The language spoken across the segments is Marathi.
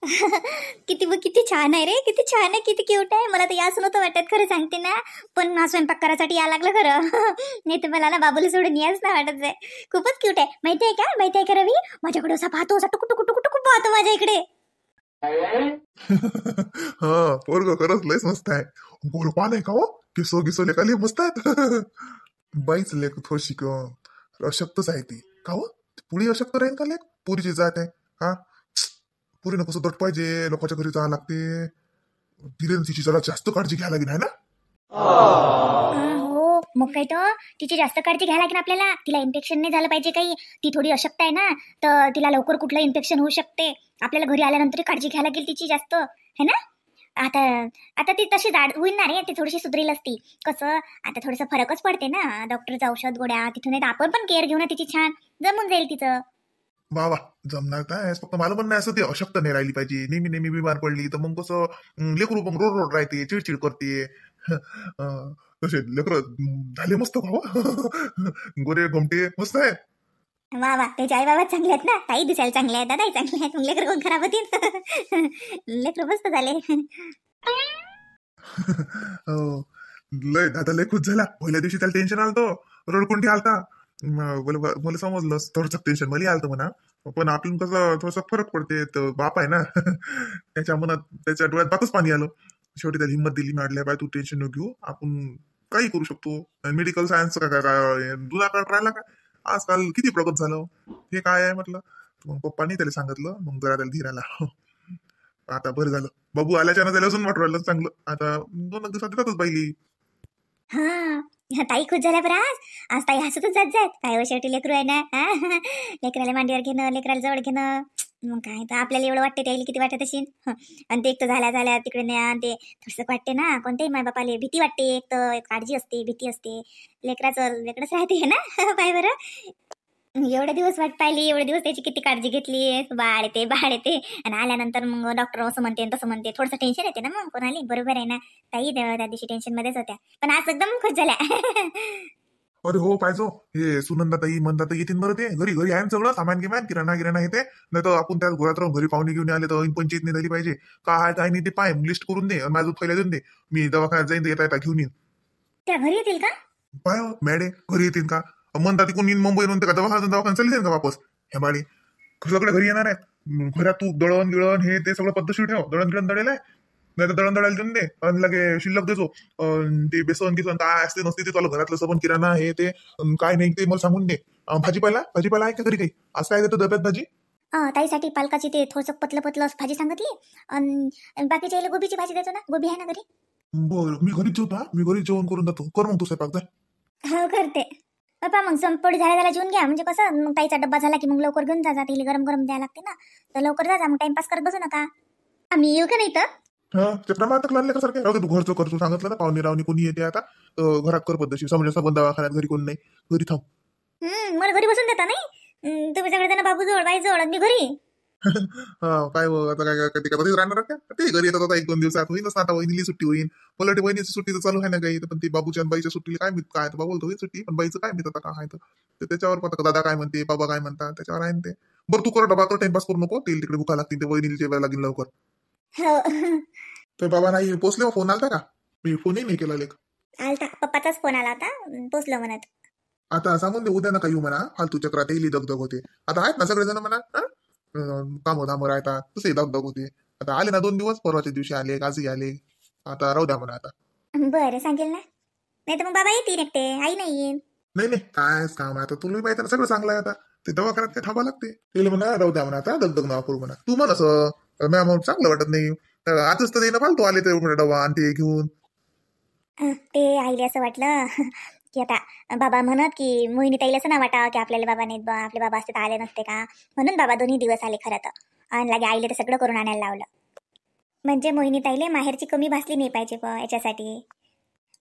किती छान आहे रे, किती छान आहे, किती क्यूट आहे. मला तर याच नव्हतं वाटत, खरं सांगते ना. पण ना स्वयंपाक करायसाठी या लागलं खरं. नाही तर मला ना बाबूला सोडून याच ना वाटत आहे. खूपच क्यूट आहे. माहिती आहे का रवी, माझ्याकडे असा पाहतो, असा टुकू टुकू टुकू टुकू पाहतो माझ्या इकडे. हा, पोरग खरंच लयच मस्त आहे. गोरपा नाही का हो, किसो गिसो लेका लय मस्त आहेत. बाईच लेख थोडीशी अशक्तच आहे ती का हो. पुढे अशक्त राहील का लेख, पुरीची जात आहे. हा, पुरीनं कसं दट पाहिजे, लोकांच्या घरी जावं लागते. तिने तिची जरा जास्त काळजी घ्यायला लागेल आहे ना. हो, मग काय तर तिची जास्त काळजी घ्यायला लागेल आपल्याला. तिला इन्फेक्शन नाही झालं पाहिजे काही. ती थोडी अशक्त आहे ना, तर तिला लवकर कुठलं इन्फेक्शन होऊ शकते. आपल्याला घरी आल्यानंतर काळजी घ्यायला लागेल तिची जास्त, है ना. आता आता ती तशी जाड होईल ना रे, ती थोडीशी सुधरेल असती. कसं आता थोडंसं फरकच पडते ना, डॉक्टरचं औषध गोळ्या तिथून येत, आपण पण केअर घेऊ ना तिची, छान जमून जाईल तिचं. वा वा, जमणार काय. फक्त मला पण नाही असं ते अशक्त नाही राहिली पाहिजे. नेहमी नेहमी बिमार पडली तर मग कसं लेकरू मग रोड रोड राहते, चिडचिड करते. तसे लेकर झाले मस्त भाऊ. गोरे घोमटे मस्त आहे. वा वा, त्याचे आई बाबा चांगले आहेत ना, ताई दिसायला चांगले आहेत, दादाही चांगले आहेत, मग लेकर कोण खराब होतील. लेकर मस्त झाले. हो, लय दादा लय खुश झाला. पहिल्या दिवशी त्याला टेन्शन आलं, रडकुंठी आलता. मला समजलं थोडंसं टेन्शन मला आलतं म्हणा. पण आपण कसं थोडसा फरक पडते, तर बाप आहे ना. त्याच्या मनात त्याच्या डोळ्यात बातच पाणी आलं. शेवटी त्याला हिंमत दिली, मारल्या बाय तू टेन्शन न घेऊ, आपण काही करू शकतो. मेडिकल सायन्स काय काय जुना काळ राहिला का, आजकाल किती प्रगत झालं. हे काय आहे म्हटलं. मग पप्पानी त्याला सांगितलं, मग जरा त्याला धीर आला. आता बरं झालं, बाबू आल्याच्या ना त्याला अजून वाटू राहिलं चांगलं. आता 2 दिवसात येतातच बाईली. हा, ताई खुश झाल्या बरं आज ताई हसतच जात काय, शेवटी लेकरू आहे ना. लेकराला मांडीवर घेणं, लेकराला जवळ घेणं, मग काय तर आपल्याला एवढं वाटते, त्याला किती वाटत असेल. आणि ते एक तर झाल्या तिकडे न्या, ते थोडंसं वाटते ना, कोणत्याही माय बापाले भीती वाटते. एक तर काळजी असते, भीती असते, लेकराचं लेकरच राहते ना. पाय बरं, एवढे दिवस वाट पाहिली, एवढे दिवस त्याची किती काळजी घेतली. बाळ येते आणि आल्यानंतर मग डॉक्टर असं म्हणते तसं म्हणते, थोडंसं टेन्शन येते ना मग कोणाली. बरोबर आहे ना, ताई त्या दिवशी टेन्शन मध्येच होत्या, पण आज एकदम खुश झाल्या. अरे हो पाहिजो, हे सुनंदा ताई म्हणतात येतील बरं, ते घरी घरी आहे ना सगळं सामान गिमान, किराणा गिराणा येते. नाही तर आपण त्याच घरात राहून घरी पाहुणे घेऊन आले तर पंचायत नाही झाली पाहिजे. काय काय नाही ते पाय लिस्ट करून दे, माझं पहिल्या देऊन दे. मी दवाखान्यात जाईन, येता येता घेऊन येईन. त्या घरी येतील का? पाय मॅडे घरी येतील का म्हणतात, कोणी मुंबई म्हणते का दवाखान्यात चालली जाईल का वापस. हे बाडी सगळं घरी येणार आहे. घरात तू दळण गिळण हे ते सगळं पद्धतशीर ठेव. दळण गिळण दळेल आहे, नाही तर दळण दळायला देऊन दे आणि लगे शिल्लक देतो. ते बेसन गिसन काय असते नसते ते तुला घरातलं सबन किराणा हे ते काय नाही ते मला सांगून दे. भाजीपाला आहे का घरी काही, असं काय देतो डब्यात भाजी. ताईसाठी पालकाची ते थोडंसं पतलं पतलं भाजी सांगितली, आणि बाकीच्या याला गोबीची भाजी देतो ना, गोबी आहे ना घरी. बरं, मी घरीच जेवतो. मी घरी जेवण करून जातो. कर मग तू स्वयंपाक जा. हो करते पप्पा. मग संपड झाल्या जेवून घ्या, म्हणजे कसं मग ताईचा डब्बा झाला की मग लवकर घेऊन जा, तिला गरम गरम द्यायला लागते ना, तर लवकर जा, मग टाइमपास करत बसू नका. आम्ही येऊ का नाही तर. हा, ते प्रमाण लागले का सारखे राहू दे. तू घरचं करतो सांगितलं ना, पाहुणे रावणी कोणी येते आता घरात कर पद्धतशीर. समजा सबन दवाखान्यात घरी कोण नाही, घरी थांब. मला घरी बसून देता नाही. तुम्ही सगळेजण बाबू जवळ, बाई जवळ, मी घरी. हा काय आता काय ते कधीच राहणार का ते घरी येतात. आता 1-2 दिवसात होईनच ना. आता वहिनीली सुट्टी होईल. मला वाटते वहिनीची सुट्टी तर चालू आहे ना काही, पण ती बाबूच्या आणि बाईच्या सुट्टीला काय मिळत काय, बाबा बोलतो होईल सुट्टी, पण बाईचं काय मिळत आता काय आहे तर त्याच्यावर पता दादा काय म्हणते, बाबा काय म्हणतात त्याच्यावर आहे ते. बरं तू कर डबा, कर टाइमपास करू नको. तेल तिकडे भुका लागतील, ते वहिनीला जेवायला लागेल लवकर. हो. तर बाबा नाही पोचले, फोन आलता का. मी फोनही नाही केला लेख. आलता पप्पाचाच फोन आला होता, पोचलो म्हणत. आता सांगून दे उद्या नका येऊ म्हणा, फालतू चक्रात येईल दगदग होते. आता आहेत ना सगळेजण म्हणा, कामं धामं राहतात तसे दगदग होते. आता आले ना 2 दिवस, परवाच्या दिवशी आले, आजही आले. आता राहू द्या म्हणा आता. बरं सांगेल ना, नाही तर मग बाबा येतील एकटे, आई नाही येईल. नाही नाही काय काम आहे आता, तुला माहिती ना सगळं चांगलं आहे. आता ते दवाखान्यात काय थांबा लागते. ते म्हणा राहू द्या म्हणा, आता दगदग ना करू म्हणा. तू म्हण असं मॅम चांगलं वाटत नाही. आजच तर येणं पालतो आले तर डबा आणि ते घेऊन. ते आईले असं वाटलं की आता बाबा म्हणत की मोहिनी ताईला असं ना वाटा की आपल्याला बाबा नाहीत बा, आपले बाबा असते तर आले नसते का, म्हणून बाबा 2 दिवस आले खरं तर. आणि लागे आईले तर सगळं करून आणायला लावलं, म्हणजे मोहिनी ताईले माहेरची कमी भासली नाही पाहिजे याच्यासाठी.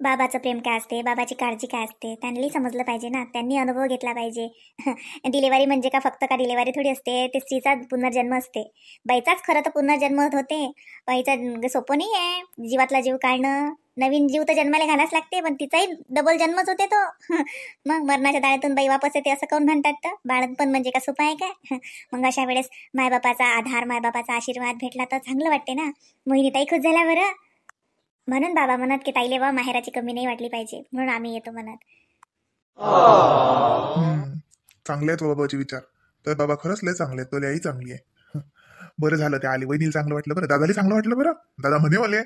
बाबाचं प्रेम काय असते, बाबाची काळजी काय असते, त्यांनी समजलं पाहिजे ना, त्यांनी अनुभव घेतला पाहिजे. डिलेवरी म्हणजे का फक्त का डिलेवरी थोडी असते, ते स्त्रीचा पुनर्जन्म असते. बाईचाच खरं तर पुनर्जन्म होते. बाईचा सोपं नाही आहे जीवातला जीव काढणं. नवीन जीव तर जन्माला घालाच लागते, पण तिचाही डबल जन्मच होते तो. मग मरणाच्या दाळ्यातून बाई वापस येते असं काऊन म्हणतात तर? बाळणपण म्हणजे का सोपं आहे काय? मग अशा वेळेस मायबापाचा आधार, मायबापाचा आशीर्वाद भेटला तर चांगलं वाटते ना. मोहिनीताई खुश झाल्या बरं. म्हणून बाबा म्हणत की ताईले बा माहेराची कमी नाही वाटली पाहिजे, म्हणून आम्ही येतो म्हणत. चांगले आहेत बाबाचे विचार. तर बाबा खरंच लय चांगले आहेत, तुला आई चांगली आहे. बरं झालं ते आले, वहिनीला चांगलं वाटलं बरं, दादाला चांगलं वाटलं बरं. दादा म्हणे मला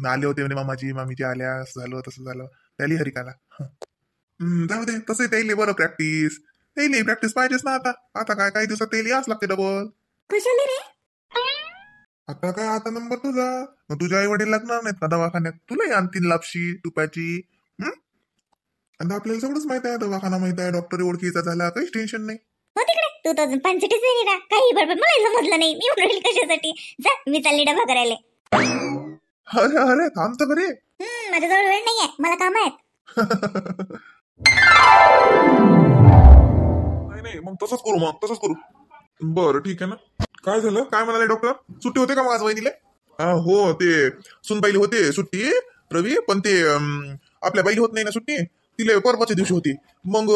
आले होते म्हणे मामीची आल्या, असं झालं तसं झालं, त्याली हरिकाला. जाऊ दे, तसं त्याला बरं प्रॅक्टिस पाहिजेच ना. आता आता काय काही दिवसात त्याला याच लागते डबल. खुशाली रे. आता काय, आता नंबर तुझा. मग तुझ्या आई वडील लागणार नाहीत का दवाखान्यात? तुलाही आणतील लापशी तुपाची. आता आपल्याला सगळंच माहित आहे, दवाखाना माहित आहे, डॉक्टर ओळखीचा झाला, काहीच टेन्शन नाही. हो तिकडे, तू तर पानसटीच नाही ना, काही बरोबर मला समजलं नाही. मी म्हणून कशासाठी जा, मी चालली डबा करायला. अरे अरे थांब तर खरे. माझ्याजवळ वेळ नाहीये, मला काम आहेत. नाही मग तसंच करू. बरं ठीक आहे ना. काय झालं, काय म्हणाले डॉक्टर? सुट्टी होते का माझ्या वहिनीला? हो, ते सुनबाईला होते सुट्टी रवी, पण ते आपल्या बाईला होत नाही ना सुट्टी, तिला परवाच्या दिवशी होती. मग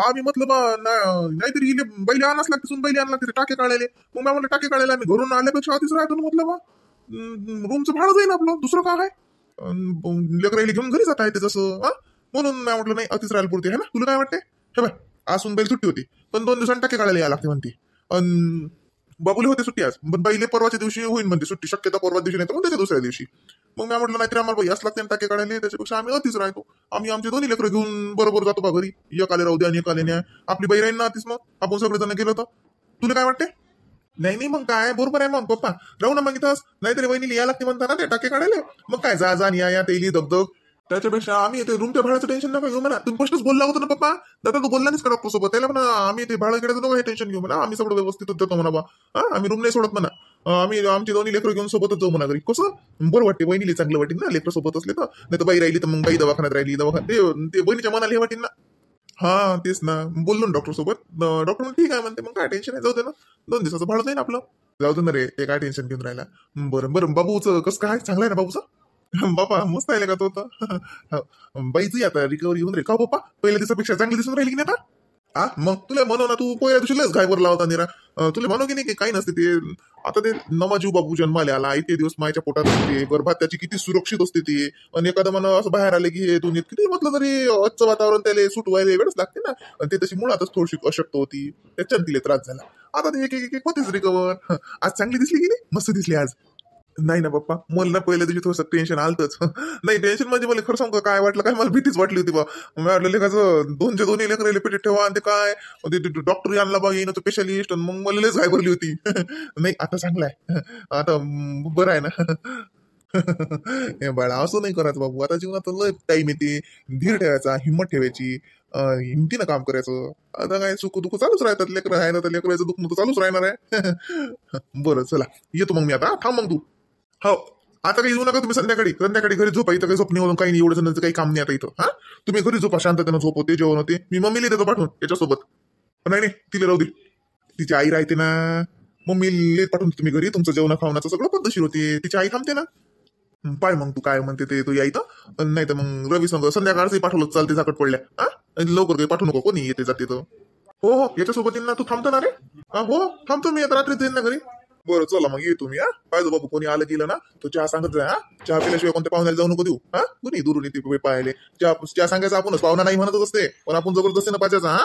आम्ही म्हटलं बा नाहीतरी इले बैले आणाच लागते, सुनबाईला आणायला लागते टाके काढायला. मग मी म्हणलं टाके काढायला आम्ही घरून आल्यापेक्षा आधीच राहतो. म्हटलं बा रूमचं भाडं जाईल आपलं, दुसरं काय आहे, लेकराईला घेऊन घरी जात आहे ते जसं. म्हणून मी म्हटलं नाही अतिच राहायला पुरते है ना. तुला काय वाटते? हे बाय, आज सुनबाई सुट्टी होती, पण 2 दिवसांनी टाके काढायला यायला लागते म्हणते. बाबूले होते सुट्टी आज, पण बाईले परवाच्या दिवशी होईल म्हणते सुट्टी, शक्यता परवा दिवशी नाही तर त्याच्या दुसऱ्या दिवशी. मग मी म्हटलं नाहीतरी आम्हाला बाई असं लागते टाके काढायला, त्याच्यापेक्षा आम्ही अतिच राहतो. आम्ही आमचे दोन्ही लेकरं घेऊन बरोबर जातो बा घरी. एक आले राहू द्या आणि एक आले न्या, आपली बाई राहील ना अतिच. मग आपण सगळेजण गेलो तर. तुला काय वाटते? नाही मग काय बरोबर आहे. मग पप्पा राहू ना मग इथंच, नाहीतरी वहिनीला या लागते म्हणता ना ते टाके काढायला. मग काय जा या तेली दगदग, त्याच्यापेक्षा आम्ही ते रूमच्या भाड्याचं टेन्शन नका घेऊ म्हणा. तुम्ही स्पष्टच बोलला होता ना पप्पा. दादा तू बोलला नाहीस का डॉक्टर सोबत? त्याला म्हणा आम्ही ते भाडं केल्याचं नको हे टेन्शन घेऊ म्हणा, आम्ही सगळं व्यवस्थित देतो म्हणा बा. आम्ही रूम नाही सोडत म्हणा, आम्ही आमची दोन्ही लेकरं घेऊन सोबतच जाऊ म्हणा घरी. कसं बरं वाटते, बहिणीला चांगलं वाटेल ना लेकरं सोबत असले तर. नाही तर बाई राहिली तर मग बाई दवाखान्यात राहिली, दवाखान्यात ते बहिणीच्या मनाला हे वाटेल ना. हा तेच ना, बोललो ना डॉक्टर सोबत. डॉक्टर ठीक आहे म्हणते, मग काय टेन्शन आहे, जाऊ दे ना. 2 दिवसाचं भाडं जाईल आपलं, जाऊ दे ना रे, ते काय टेन्शन घेऊन राहिला. बरं बाबूचं कसं काय, चांगलं आहे ना बाबूचं? बापा मस्त आहे का तो तर. बाईची आता रिकव्हरी होऊन रे का बाप्पा, पहिल्या दिवसापेक्षा चांगली दिसून राहिली की नाही आता? मग तुला म्हणू ना, तू पहिल्या दिवशी लस घायवर लावता निरा. तुला म्हणू की नाही की काही नसते ते. आता ते नवा जीव बाबू जन्माला आला, इतके दिवस मायच्या पोटात असते, गर्भात त्याची किती सुरक्षित असते ती. आणि एखादं म्हणा असं बाहेर आले की हे दुनियेत किती म्हटलं तरी आजचं वातावरण त्याला सुट व्हायला वेळच लागते ना. आणि ते तशी मुळातच थोडीशी अशक्त होती, त्याच्यानं तिला त्रास झाला. आता ते एक होतेच रिकवर. आज चांगली दिसली की नाही? मस्त दिसली आज. नाही ना पप्पा, मला ना पहिल्या दिवशी थोडंसं टेन्शन आलतच. नाही टेन्शन म्हणजे मला खरं सांगू काय वाटलं, काय मला भीतीच वाटली होती बा. मी वाटलं लेखाचं दोन्ही लेकर पेटीत ठेवा आणि ते काय डॉक्टर आणला बा येईन तो स्पेशालिस्ट, मग मला लयच घाय भरली होती. नाही आता चांगला आहे, आता बरं आहे ना. हे बाळा असं नाही करायचं बाबू, आता जीवनात लय टाईम येते, धीर ठेवायचा, हिंमत ठेवायची, हिमतीनं काम करायचं. आता काय सुख दुःख चालूच राहतात, लेकरं आहे ना तर लेकराचं दुःख तर चालूच राहणार आहे. बरं चला येतो मग मी आता, थांब मग तू. हो आता काही येऊ नका तुम्ही, संध्याकाळी घरी झोपा. इथं काही झोप नाही, काही नाही, एवढं जणांचं काही काम नाही आता इथं. तुम्ही घरी झोपा, शांततेनं झोप होते, जेवण होते. मी मम्मीला देतो पाठवून याच्यासोबत. नाही तिला राहू दे, तिची आई राहते ना. मम्मीला पाठवून तुम्ही घरी, तुमचं जेवण खावण्याचं सगळं पद्धतशीर होते, तिची आई थांबते ना. पाय मग तू काय म्हणते ते, तू याई तर नाही तर मग रवी संग संध्याकाळचं पाठवलं चालते, झाकट पडल्या. लवकर काही पाठवू नको, कोणी येते जाते तर. हो याच्यासोबत येईन ना. तू थांबतो ना रे? हो थांबतो मी, आता रात्री येईन ना घरी. बरं चला मग ये तुम्ही. पाहिजे बाबू कोणी आलं गेलं ना तो चहा सांगत जा. चहा पिल्याशिवाय कोणत्या पाहुण्याला जाऊ नको देऊ. कोणी दुरून येते पाहिले चहा सांगायचं, आपणच पाहुणा नाही म्हणतच असते, पण आपण जबरदस्तीनं पाहिजेचा.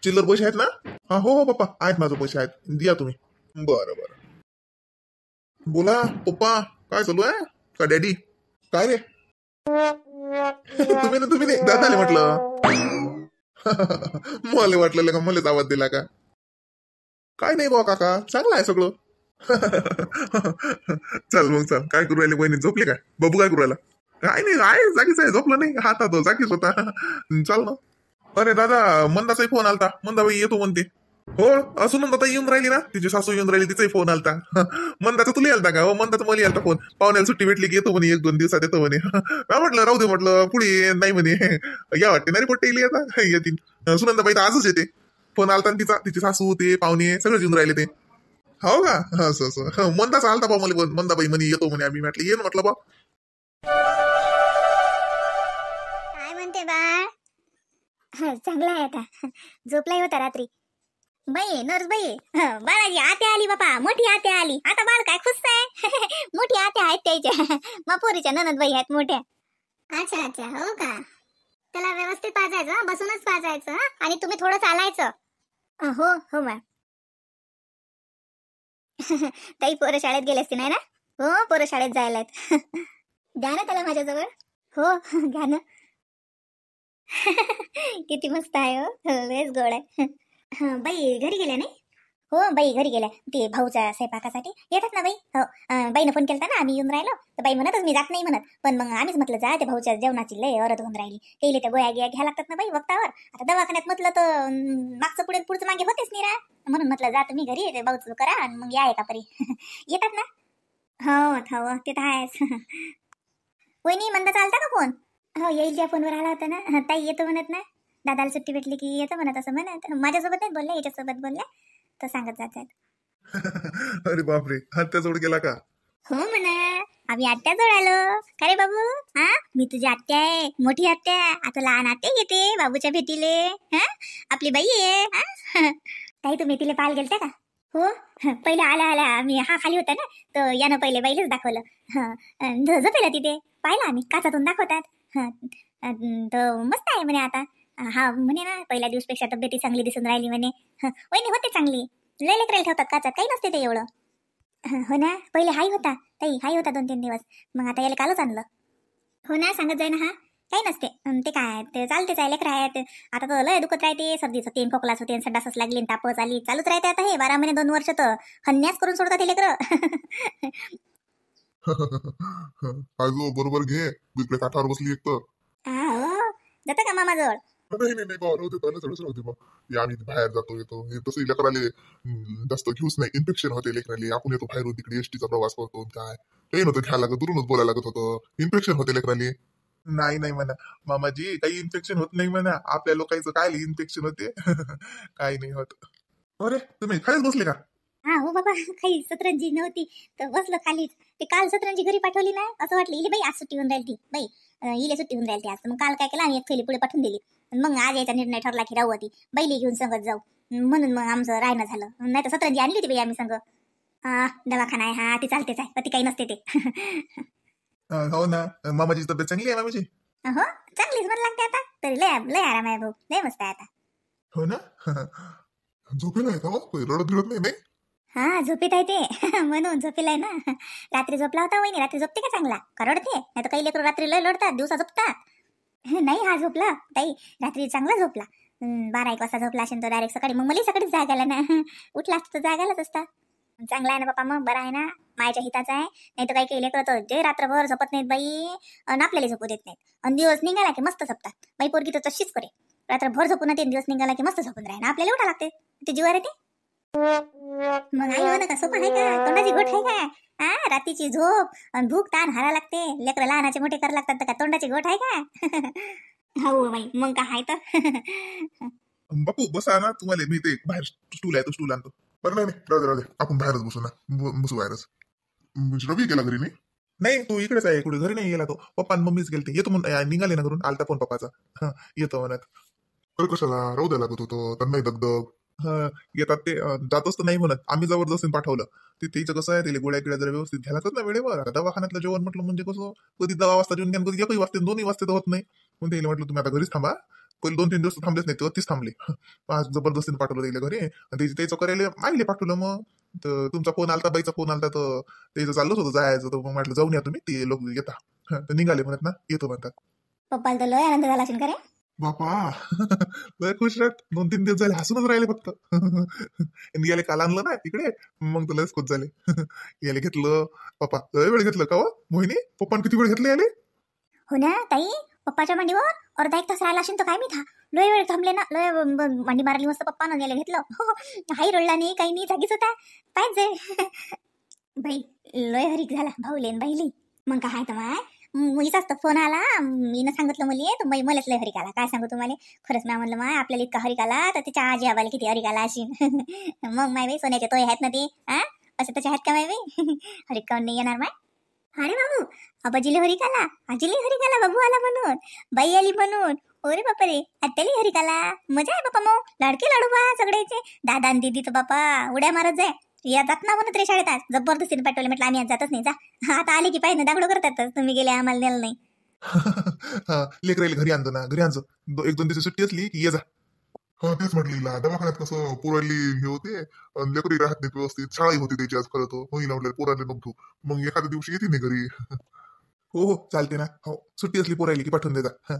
चिल्लर पैसे आहेत ना? हो पप्पा आहेत, माझं पैसे आहेत, द्या तुम्ही. बरं बोला पप्पा, काय चालू आहे का डॅडी? काय रे? तुम्ही नाही दादाले म्हटलं. मला वाटलं का मलाच आवाज दिला का? काय नाही बा काका, चांगलं आहे सगळं. चल मग चल, काय करू राहिले बहिणी, झोपले काय? बाबू काय करू राहिला? काय नाही, आहे जागीच आहे, झोपलं नाही, हाता तो जागीच होता. चाल ना. अरे दादा मंदाचाही फोन आलता, मंदाबाई येतो म्हणते. हो सुनंदा ताई येऊन राहिली ना, तिची सासू येऊन राहिली, तिचाही फोन आलता. म्हणता तुला आलता का? हो म्हणता मला आलता फोन, पाहुण्याला सुट्टी भेटली की येतो म्हणे, 1-2 दिवसात येतो म्हणे. काय म्हटलं राहू दे, म्हटलं पुढे नाही म्हणे. या वाटते नाही पोट्टे येईल आता येतील. सुनंदा बाई तर आजच येते. फोन आलता ना तिचा, तिची सासू ते पाहुणे सगळं येऊन राहिले ते. हो का? असं असं मंदाच आलता बा मला, मंदा बाई म्हणे येतो म्हणे, आम्ही म्हटलं येईन म्हटलं बा. काय म्हणते बा? चांगला आहे आता. झोपलाही होता रात्री. बाई नर्स बाई, बाळाजी आत्या आली बापा, मोठी आत्या आली. आता बाळ काय खुश आहे. मोठी आत्या आहेत त्याच्या, मापोरीच्या ननद बाई आहेत मोठ्या. अच्छा अच्छा, हो का? त्याला व्यवस्थित पाजायचं, बसूनच पाजायचं आणि तुम्ही थोडं चालायचं. हो हो मॅम. ताई पोरं शाळेत गेले असते नाही ना? हो पोरं शाळेत जायला आहेत. द्या ना त्याला माझ्याजवळ. हो घ्या ना. किती मस्त आहे हो, लयच गोड आहे. बाई घरी गेल्या नाही? हो बाई घरी गेल्या, ते भाऊच्या स्वयंपाकासाठी येतात ना बाई. हो बाईनं फोन केलता ना, आम्ही येऊन राहिलो तर बाई म्हणतच मी जात नाही म्हणत, पण मग आम्हीच म्हटलं जा, ते भाऊच्या जेवणाची लय औरत होऊन राहिली, केली त्या गोळ्या घ्या लागतात ना बाई वक्तावर. आता दवाखान्यात म्हटलं तर मागचं पुढे पुढचं मागे होतेच नाही रा, म्हणून म्हटलं जा तुम्ही घरी, ते भाऊचं करा आणि मग या एका परी. येतात ना. हो हो ते तर आहेच. वहिनी म्हणता चालता का फोन? हो येईल, त्या फोनवर आला होता ना, ताई येतो म्हणत ना, दादाला सुट्टी भेटली की येतो म्हणत, असं म्हणत. माझ्यासोबत नाही बोलल्या, याच्यासोबत बोलल्या तर सांगत जातात. अरे बापरे, हत्याजवळ गेला का? हो म्हणा, आम्ही आत्याजवळ आलो. का रे बाबू? हा मी तुझी आत्या आहे, मोठी आत्या. आता लहान आत्या येते बाबूच्या भेटीले. हा आपली बाई आहे. हा ताई तुम्ही तिला पाहायला गेलत्या का? हो पहिले आल्या आल्या आम्ही, हा खाली होता ना, तर यानं पहिले बाईलाच दाखवलं. झोपेला तिथे पाहिलं आम्ही, काचातून दाखवतात. तर मस्त आहे म्हणे आता. हा म्हणे ना, पहिल्या दिवसपेक्षा तब्येती चांगली दिसून राहिली म्हणे. वहिनी होते चांगली, लय लेकरायला ठेवतात काचात, काही नसते ते एवढं. हो ना, पहिले हाई होता ताई, हाई होता 2-3 दिवस, मग आता याला कालच आणलं. हो ना, सांगत जाय ना. हा काही नसते, ते काय ते चालतेच आहे, लेकर आहेत. आता तर लय दुखत राहते, सर्दीच होते, खोकलाच होते, संडासच लागली, तापच आली, चालूच राहते आता हे 12 महिने 2 वर्ष तर हन्यास करून सोडतात हे लेकर. काजू बरोबर घे, इकडे काठावर बसली एक तर. हो जाता का मामाजवळ? नाही नाही नाही, राहू दे, त्याला चढच राहू दे बा. या आम्ही बाहेर जातो येतो, हे तसं लेकराले जास्त घेऊच नाही, इन्फेक्शन होते लेकराले. आपण येतो बाहेरून तिकडे एसटीचा प्रवास करतो, काय काही नव्हतं घ्यायला लागत, दुरूनच बोलायला लागत होतं, इन्फेक्शन होते लेकराले. नाही नाही म्हणा मामाजी, काही इन्फेक्शन होत नाही म्हणा, आपल्या लोकांचं काय इन्फेक्शन होते. काही नाही होत. अरे तुम्ही खालीच बसले का? हा हो बाबा, काही सतरंजी नव्हती तर बसलो खालीच. ते काल सतरंजी घरी पाठवली ना, असं वाटलं इले बाई आज सुट्टी होऊन राहिली बाई, इले सुट्टी होऊन राहिली आज. मग काल काय केलं, आम्ही एक थैली पुढे पाठवून दिली. मग आज यायचा निर्णय ठरला की राहू होती बैली घेऊन संगत जाऊ, म्हणून मग आमचं राहणं झालं. नाही तर सतरंजी आणली होती बाई आम्ही संग. दवाखाना आहे हा, ती चालतेच आहे, ती काही नसते ते. हो ना, मामाची तब्येत चांगली आहे मामाची? हो चांगलीच मन लागते आता, तरी लय लय आराम आहे भाऊ, लय मस्त आहे आता. हो ना. झोपेला आहे का मग? रडत गिळत नाही नाही? हा झोपेत आहे ते. म्हणून झोपेलाय ना. रात्री झोपला होता वहिनी, रात्री झोपते का चांगला? का रडते? नाही तर काही लेकरं रात्री लय लढतात, दिवसा झोपतात. नाही हा झोपला ताई, रात्री चांगला झोपला. 12-1 वाजता झोपला असेल तर डायरेक्ट सकाळी, मग मला सकाळीच जाग आला ना. उठला असतं तर जाग आलाच असता. चांगला आहे ना बापा, मग बरा आहे ना, मायच्या हिताचा आहे. नाही तर काही काही लेकरं तर जे रात्रभर झोपत नाहीत बाई, आणि आपल्याला झोपू देत नाहीत, आणि दिवस निघाला की मस्त झोपतात. बाई पोरगी तर तशीच करे, रात्रभर झोपून 3 दिवस निघाला की मस्त झोपून राहील, आपल्याला उठा लागते ते जीवार येते. मग आई म्हणा का सोपं आहे का, तोंडाची गोठ आहे का? हा रात्रीची झोप आणि भूक ताण हारा लागते, लेकरं लहानाचे मोठे करा लागतात, तर का तोंडाची गोठ आहे का? हो बाई मग काय आहे तर. बापू बसा ना, तुम्हाला मी ते बाहेर स्टूल आहे तो स्टूल आणतो. बरं नाही नाही, राहू दे राहू दे, आपण बाहेरच बसू ना, बसू बाहेरच. रवी गेला घरी नाही? नाही तू इकडेच आहे, कुठे घरी नाही गेला तो, पप्पा मम्मीच गेलते. येतो म्हणून निघाले ना घरून, आलता फोन पप्पाचा. येतो म्हणत. अरे कशाला राहू द्या लागत होतं, त्यांनाही दगदग. येतात ते, जातोच तर नाही म्हणत, आम्ही जबरदस्तीने पाठवलं. ते त्याचं कसं आहे, त्याला गोळ्या गिळ्या जरा व्यवस्थित घ्यायला लागतात ना वेळेवर. आता दवाखान्यातलं जेवण म्हटलं म्हणजे कसं, कधी 10 वाजता जेवण घ्या, कधी 1 वाजता 2 वाजता तर होत नाही. म्हणून त्याला म्हटलं तुम्ही आता घरीच थांबा. पहिले 2-3 दिवस थांबलेच नाही, तेव्हा 30 थांबले. आज जबरदस्तीने पाठवलं त्याला घरी, आणि त्याचं करायला आईले पाठवलं. मग तर तुमचा फोन आलता, बाईचा फोन आलता, तर त्याचं चाललंच होतं जायचं. तर मग म्हटलं जाऊन या तुम्ही, ते लोक येता. तर निघाले म्हणत ना, येतो म्हणतात. पप्पाला तर लय आनंद झाला असेल का रे? बापा लय खुश राहत, 2-3 दिवस झाले हसूनच राहिले फक्त. याले काल आणलं ना इकडे, मग तर लयच खुश झाले. याले घेतलं पप्पा, लय वेळ घेतलं का हो मोहिनी? पप्पान किती वेळ घेतलं याले? हो ना ताई, पप्पाच्या मांडीवर अर्धा एक तास राहिला असेल तर काय मी था लय वेळ थांबले ना लय मांडी मारली मस्त पप्पानं गेलं घेतलं हाही रडला नाही काही नाही जागीच होता पाहिजे बाई लय हरीक झाला भाऊ लेन बाईली मग काय तर माय मुलीचाच तर फोन आला मीनं सांगितलं मुली तर बाई मलाच लय हरीक आला काय सांगू तुम्हाला खरंच मी म्हणलं माय आपल्याला इतका हरीक आला तर त्याच्या आजी आबाला किती हरीक आला अशी मग माय बाई सोन्याचे तोय आहेत ना ते असे तसे आहेत का माय बाई हरीक काऊन नाही येणार माय अरे बाबू आबाजीले हरीक आला आजीले हरीक आला बाबू आला म्हणून बाई आली म्हणून ओरे बापा रे आत्याली हरीक आला मजा आहे बापा मग लाडके लाडू बा सगळ्याचे दादा आणि दीदी तर बापा उड्या मारत जाय या जात ना म्हणत रे शाळेत आज जबरदस्तीने पाठवले म्हटलं आम्ही आज जातच नाही जा आता आले की पाहिजे दागडो करतातच तुम्ही गेले आम्हाला नेलं नाही लेकरायला घरी आणतो ना घरी आणतो 1-2 दिवस सुट्टी असली की ये जा. हा तेच म्हटलं दवाखान्यात कसं पोराली हे होते आणि लेकरी राहत नाही व्यवस्थित शाळाही होती त्याची आज खरं तर होईल आपल्याला पोराले नव्हतो मग एखाद्या दिवशी येते नाही घरी. हो चालते ना हो सुट्टी असली पोरायली की पाठवून देता.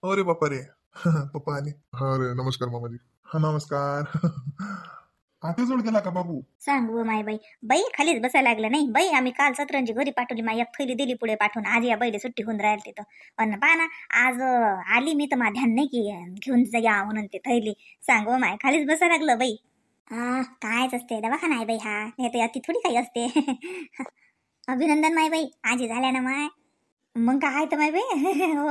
अरे बापा रे पप्पा आले. हा रे नमस्कार मामाजी. हा नमस्कार. आता जोड गेला का बाबू सांगू माय बाई बाई खालीच बसायला लागलं नाही बाई आम्ही काल सतरंजी घरी पाठवली माय एक थैली दिली पुढे पाठवून आज या बैले सुट्टी होऊन राहील तिथं अन्न पहा ना आज आली मी तर मा ध्यान नाही की घेऊन या म्हणून ते थैली सांगू माय खालीच बसायला लागलं बाई कायच असते दवाखाना आहे बाई हा नाही तर अति थोडी काही असते. अभिनंदन माय बाई आजी झाल्या ना माय मग काय तर माय बाई हो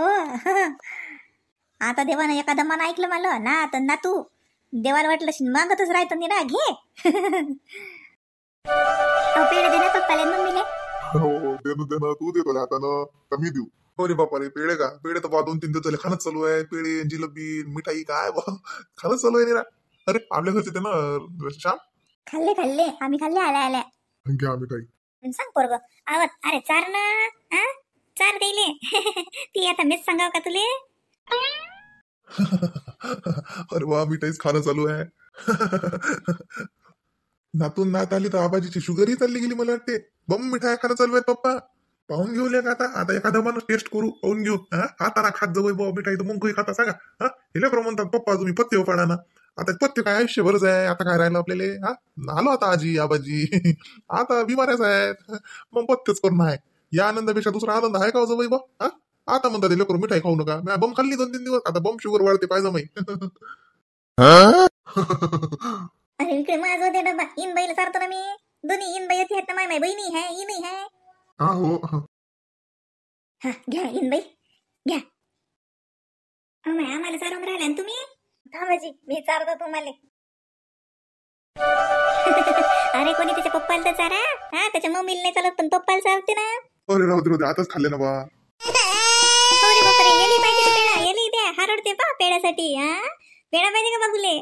आता देवानं एखादा मन ऐकलं मला ना तर ना तू देवाला वाटलं मागतच राहतं निरा घे पेढे दे ना पप्पाला मम्मीले. हो देणं तू देतो हातानं कमी देऊ. अरे बापा रे पेढे का पेढे तर 2-3 दिवस झाले खाणच चालू आहे पेढे जिलेबी मिठाई काय खाणच चालू आहे निरा. अरे आपल्या घरचे ते ना श्याम खाल्ले आम्ही खाल्ले आल्या घ्या मिठाई सांग पोरग आवत अरे चार ना चार देले ती आता मीच सांगाव का तुले. अरे वा मिठाईच खाणं चालू आहे. नातून नात आली तर आबाजीची शुगरही चालली गेली मला वाटते. बम मिठाई खाणं चालू आहे पप्पा पाहून घेऊ का आता एखादा माणूस टेस्ट करू पाहून घेऊ. आता ना खात जाऊ बाबा मिठाई तर मग काही खाता सांगा. हे लेकरं म्हणतात पप्पा तुम्ही पथ्य पाडा ना आता पथ्य काय आयुष्यभरच आहे आता काय राहिलं आपल्याला. आलो आता आजी आबाजी आता बिमाऱ्याच आहेत मग पथ्यच करणं आहे. या आनंदापेक्षा दुसरा आनंद आहे का जाऊ बा. आता म्हणतात लेकरं मिठाई खाऊ नका मी बम खाल्ली 2-3 दिवस आता बम शुगर वाढते पाहिजे माहिती. अरे इकडे माझं होते डबा इन बाईला सारतो ना मी दोन्ही इन बाई आहेत ना माय बहिणी है ही नाही है. हो हा घ्या इन बाई घ्या आम्हाला सारून राहिला तुम्ही थांबाजी मी चारतो तुम्हाला. अरे कोणी त्याच्या पप्पाला तर चारा त्याच्या मम्मीला नाही चालत पण पप्पाला चालते ना. अरे राहू दे आताच खाल्ले ना बा. अरे बापरे येली पाहिजे पेढा येली द्या हरडते पा पेढ्यासाठी पेढा पाहिजे का बाबूले.